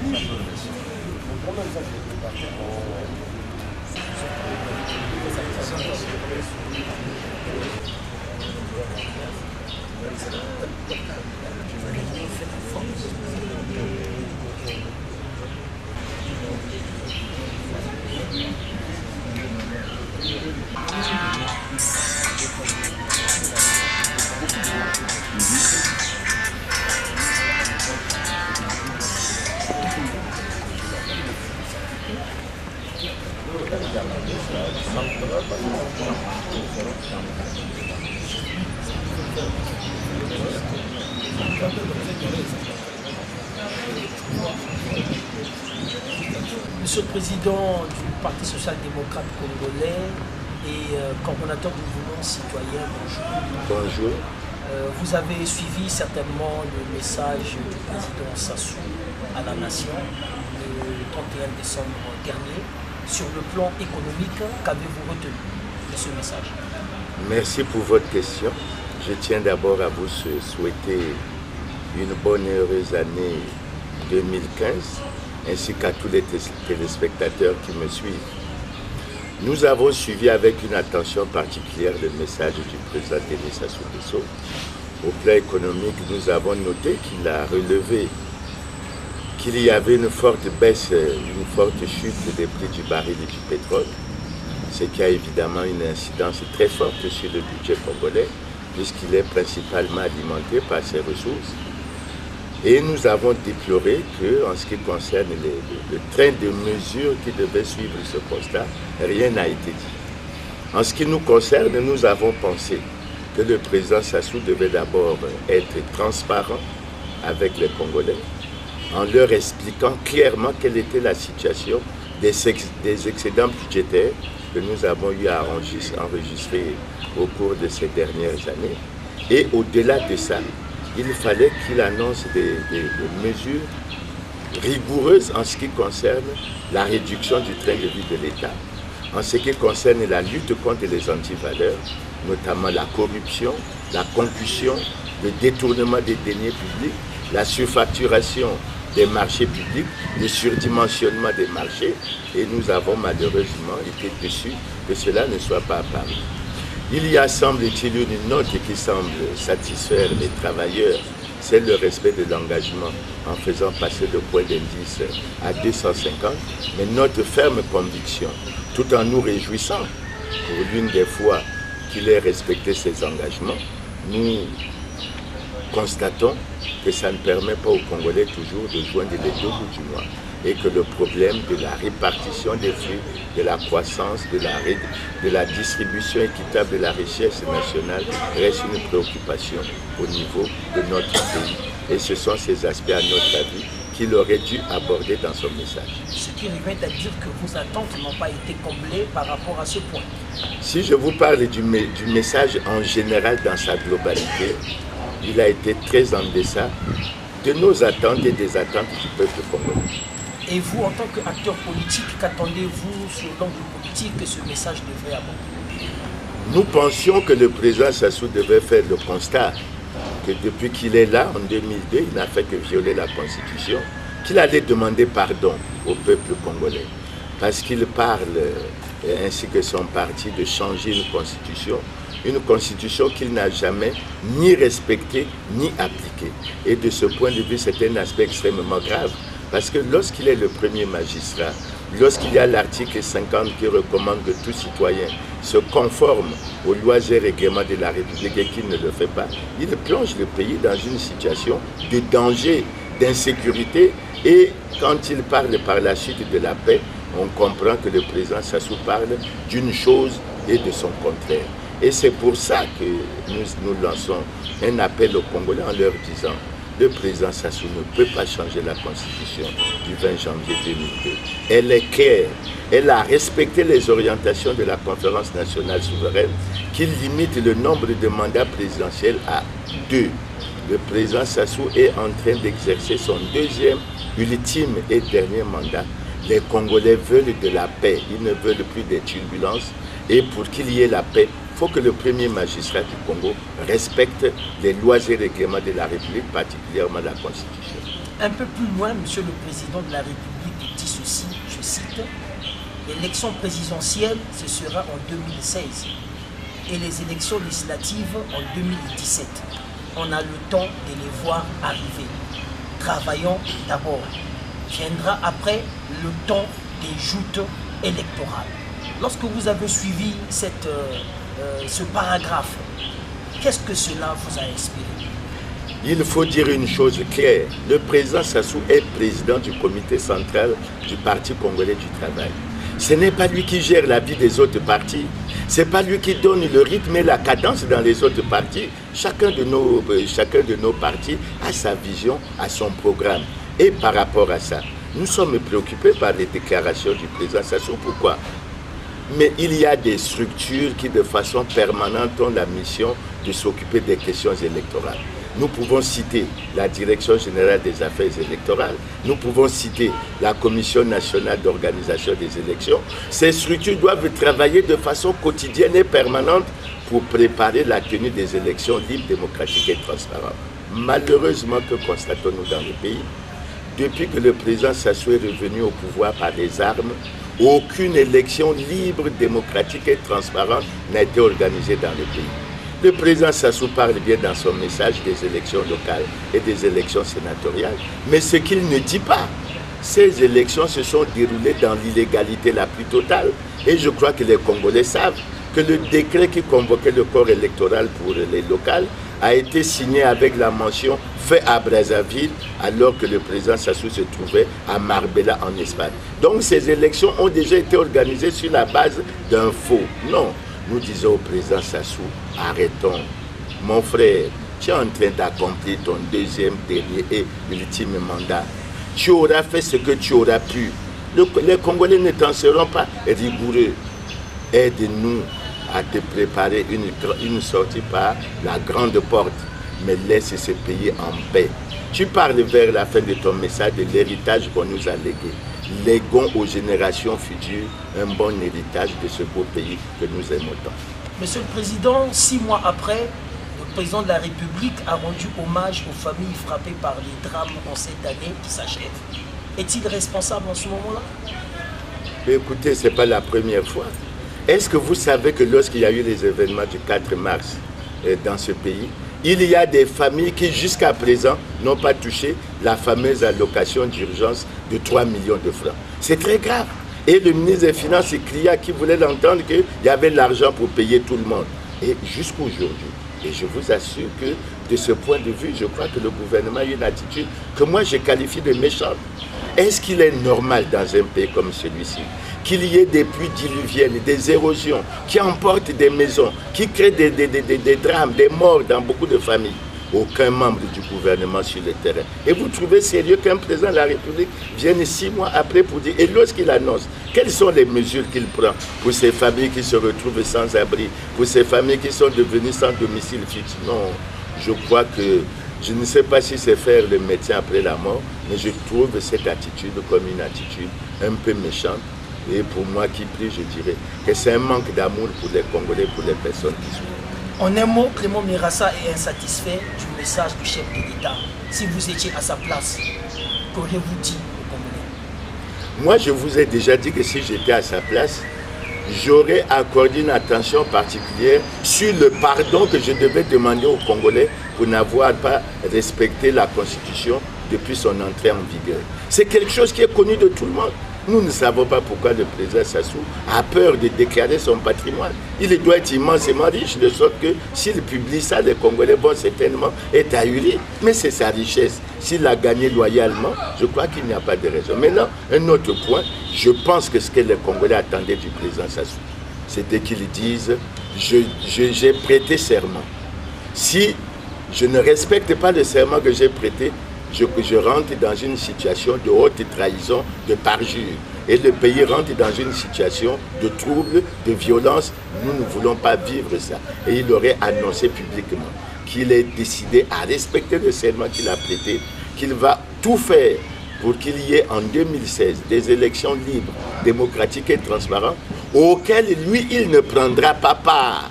Monsieur le Président du Parti social-démocrate congolais et coordonnateur du mouvement citoyen, bonjour. Bonjour. Vous avez suivi certainement le message du président Sassou à la nation le 31 décembre dernier. Sur le plan économique, qu'avez-vous retenu de ce message? Merci pour votre question. Je tiens d'abord à vous souhaiter une bonne et heureuse année 2015, ainsi qu'à tous les téléspectateurs qui me suivent. Nous avons suivi avec une attention particulière le message du président Denis Sassou Nguesso. Au plan économique, nous avons noté qu'il a relevé qu'il y avait une forte baisse, une forte chute des prix du baril et du pétrole, ce qui a évidemment une incidence très forte sur le budget congolais, puisqu'il est principalement alimenté par ses ressources. Et nous avons déploré qu'en ce qui concerne le train de mesures qui devait suivre ce constat, rien n'a été dit. En ce qui nous concerne, nous avons pensé que le président Sassou devait d'abord être transparent avec les Congolais, en leur expliquant clairement quelle était la situation des excédents budgétaires que nous avons eu à enregistrer au cours de ces dernières années. Et au-delà de ça, il fallait qu'il annonce des mesures rigoureuses en ce qui concerne la réduction du train de vie de l'État, en ce qui concerne la lutte contre les antivaleurs, notamment la corruption, la concussion, le détournement des deniers publics, la surfacturation des marchés publics, le surdimensionnement des marchés, et nous avons malheureusement été déçus que cela ne soit pas apparu. Il y a, semble-t-il, une note qui semble satisfaire les travailleurs, c'est le respect de l'engagement en faisant passer le point d'indice à 250, mais notre ferme conviction, tout en nous réjouissant pour l'une des fois qu'il ait respecté ses engagements, nous constatons que ça ne permet pas aux Congolais toujours de joindre les deux bouts du mois et que le problème de la répartition des fruits, de la croissance, de la distribution équitable de la richesse nationale reste une préoccupation au niveau de notre pays. Et ce sont ces aspects, à notre avis, qu'il aurait dû aborder dans son message. Ce qui revient à dire que vos attentes n'ont pas été comblées par rapport à ce point. Si je vous parle du message en général dans sa globalité, il a été très en deçà de nos attentes et des attentes du peuple congolais. Et vous, en tant qu'acteur politique, qu'attendez-vous sur l'angle politique que ce message devrait aborder? Nous pensions que le président Sassou devait faire le constat que depuis qu'il est là, en 2002, il n'a fait que violer la Constitution, qu'il allait demander pardon au peuple congolais. Parce qu'il parle, ainsi que son parti, de changer une constitution qu'il n'a jamais ni respectée ni appliquée. Et de ce point de vue, c'est un aspect extrêmement grave. Parce que lorsqu'il est le premier magistrat, lorsqu'il y a l'article 50 qui recommande que tout citoyen se conforme aux lois et règlements de la République et qu'il ne le fait pas, il plonge le pays dans une situation de danger, d'insécurité. Et quand il parle par la suite de la paix, on comprend que le président Sassou parle d'une chose et de son contraire. Et c'est pour ça que nous lançons un appel aux Congolais en leur disant: le président Sassou ne peut pas changer la constitution du 20 janvier 2002. Elle est claire. Elle a respecté les orientations de la conférence nationale souveraine qui limite le nombre de mandats présidentiels à 2. Le président Sassou est en train d'exercer son deuxième, ultime et dernier mandat. Les Congolais veulent de la paix. Ils ne veulent plus des turbulences. Et pour qu'il y ait la paix, il faut que le premier magistrat du Congo respecte les lois et règlements de la République, particulièrement la Constitution. Un peu plus loin, Monsieur le Président de la République dit ceci, je cite, « L'élection présidentielle, ce sera en 2016 et les élections législatives en 2017. On a le temps de les voir arriver. Travaillons d'abord. Viendra après le temps des joutes électorales. » Lorsque vous avez suivi ce paragraphe, qu'est-ce que cela vous a inspiré? Il faut dire une chose claire. Le président Sassou est président du comité central du Parti congolais du travail. Ce n'est pas lui qui gère la vie des autres partis. Ce n'est pas lui qui donne le rythme et la cadence dans les autres partis. Chacun de nos partis a sa vision, a son programme. Et par rapport à ça, nous sommes préoccupés par les déclarations du président Sassou. Pourquoi? Mais il y a des structures qui de façon permanente ont la mission de s'occuper des questions électorales. Nous pouvons citer la Direction générale des affaires électorales, nous pouvons citer la Commission nationale d'organisation des élections. Ces structures doivent travailler de façon quotidienne et permanente pour préparer la tenue des élections libres, démocratiques et transparentes. Malheureusement, que constatons-nous dans le pays? Depuis que le président Sassou est revenu au pouvoir par les armes, aucune élection libre, démocratique et transparente n'a été organisée dans le pays. Le président Sassou parle bien dans son message des élections locales et des élections sénatoriales, mais ce qu'il ne dit pas, ces élections se sont déroulées dans l'illégalité la plus totale. Et je crois que les Congolais savent que le décret qui convoquait le corps électoral pour les locales a été signé avec la mention « fait à Brazzaville » alors que le président Sassou se trouvait à Marbella en Espagne. Donc ces élections ont déjà été organisées sur la base d'un faux. Non. Nous disons au président Sassou, arrêtons. Mon frère, tu es en train d'accomplir ton deuxième, dernier et ultime mandat. Tu auras fait ce que tu auras pu. Les Congolais ne t'en seront pas rigoureux. Aide-nous à te préparer une sortie par la grande porte, mais laisse ce pays en paix. Tu parles vers la fin de ton message de l'héritage qu'on nous a légué. Léguons aux générations futures un bon héritage de ce beau pays que nous aimons tant. Monsieur le Président, 6 mois après, le président de la République a rendu hommage aux familles frappées par les drames en cette année qui s'achève. Est-il responsable en ce moment-là? Écoutez, ce n'est pas la première fois. Est-ce que vous savez que lorsqu'il y a eu les événements du 4 mars dans ce pays, il y a des familles qui jusqu'à présent n'ont pas touché la fameuse allocation d'urgence de 3 millions de francs. C'est très grave. Et le ministre des Finances cria qui voulait l'entendre qu'il y avait l'argent pour payer tout le monde. Et jusqu'aujourd'hui, et je vous assure que de ce point de vue, je crois que le gouvernement a une attitude que moi je qualifie de méchante. Est-ce qu'il est normal dans un pays comme celui-ci qu'il y ait des pluies diluviennes, des érosions qui emportent des maisons, qui créent des drames, des morts dans beaucoup de familles? Aucun membre du gouvernement sur le terrain. Et vous trouvez sérieux qu'un président de la République vienne 6 mois après pour dire, et lorsqu'il annonce, quelles sont les mesures qu'il prend pour ces familles qui se retrouvent sans abri, pour ces familles qui sont devenues sans domicile fixe? Non, je crois que, je ne sais pas si c'est faire le médecin après la mort, mais je trouve cette attitude comme une attitude un peu méchante. Et pour moi qui prie, je dirais que c'est un manque d'amour pour les Congolais, pour les personnes qui souffrent. En un mot, Clément Mirassa est insatisfait du message du chef de l'État. Si vous étiez à sa place, qu'auriez-vous dit aux Congolais? Moi, je vous ai déjà dit que si j'étais à sa place, j'aurais accordé une attention particulière sur le pardon que je devais demander aux Congolais pour n'avoir pas respecté la Constitution depuis son entrée en vigueur. C'est quelque chose qui est connu de tout le monde. Nous ne savons pas pourquoi le président Sassou a peur de déclarer son patrimoine. Il doit être immensément riche, de sorte que s'il publie ça, les Congolais vont certainement être ahuris. Mais c'est sa richesse. S'il a gagné loyalement, je crois qu'il n'y a pas de raison. Maintenant, un autre point, je pense que ce que les Congolais attendaient du président Sassou, c'était qu'il dise « j'ai prêté serment. Si je ne respecte pas le serment que j'ai prêté, je rentre dans une situation de haute trahison, de parjure. Et le pays rentre dans une situation de trouble, de violence. Nous ne voulons pas vivre ça. Et il aurait annoncé publiquement qu'il est décidé à respecter le serment qu'il a prêté, qu'il va tout faire pour qu'il y ait en 2016 des élections libres, démocratiques et transparentes, auxquelles lui, il ne prendra pas part.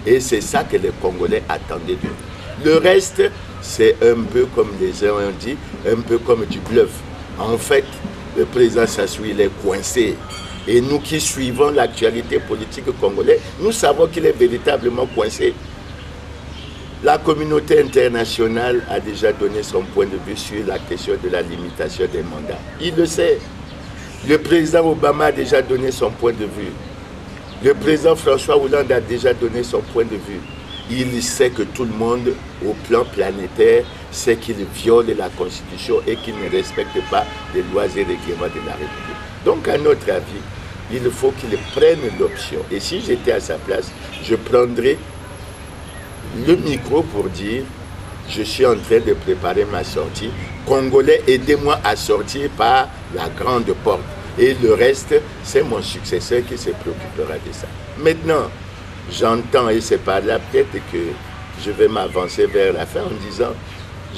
Et c'est ça que les Congolais attendaient de lui. Le reste, c'est un peu comme les uns ont dit, un peu comme du bluff. En fait, le président Sassou, il est coincé. Et nous qui suivons l'actualité politique congolaise, nous savons qu'il est véritablement coincé. La communauté internationale a déjà donné son point de vue sur la question de la limitation des mandats. Il le sait. Le président Obama a déjà donné son point de vue. Le président François Hollande a déjà donné son point de vue. Il sait que tout le monde, au plan planétaire, sait qu'il viole la Constitution et qu'il ne respecte pas les lois et règlements de la République. Donc, à notre avis, il faut qu'il prenne l'option. Et si j'étais à sa place, je prendrais le micro pour dire je suis en train de préparer ma sortie. Congolais, aidez-moi à sortir par la grande porte. Et le reste, c'est mon successeur qui se préoccupera de ça. Maintenant, j'entends, et c'est par là peut-être que je vais m'avancer vers la fin en disant,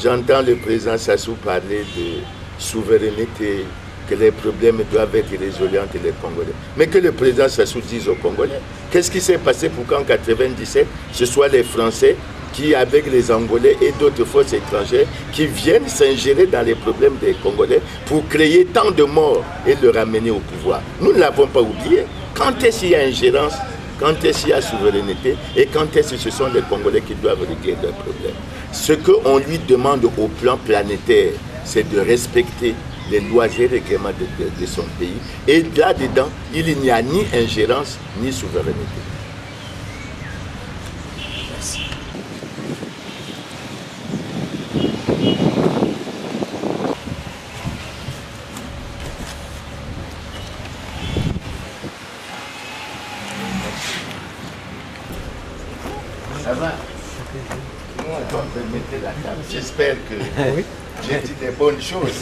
j'entends le président Sassou parler de souveraineté, que les problèmes doivent être résolus entre les Congolais. Mais que le président Sassou dise aux Congolais, qu'est-ce qui s'est passé pour qu'en 1997, ce soit les Français qui, avec les Angolais et d'autres forces étrangères, qui viennent s'ingérer dans les problèmes des Congolais pour créer tant de morts et le ramener au pouvoir. Nous ne l'avons pas oublié. Quand est-ce qu'il y a ingérence, quand est-ce qu'il y a souveraineté et quand est-ce que ce sont les Congolais qui doivent régler leurs problèmes. Ce qu'on lui demande au plan planétaire, c'est de respecter les lois et règlements de son pays. Et là-dedans, il n'y a ni ingérence, ni souveraineté. Merci. Ça va? On peut mettre la table. J'espère que j'ai dit des bonnes choses.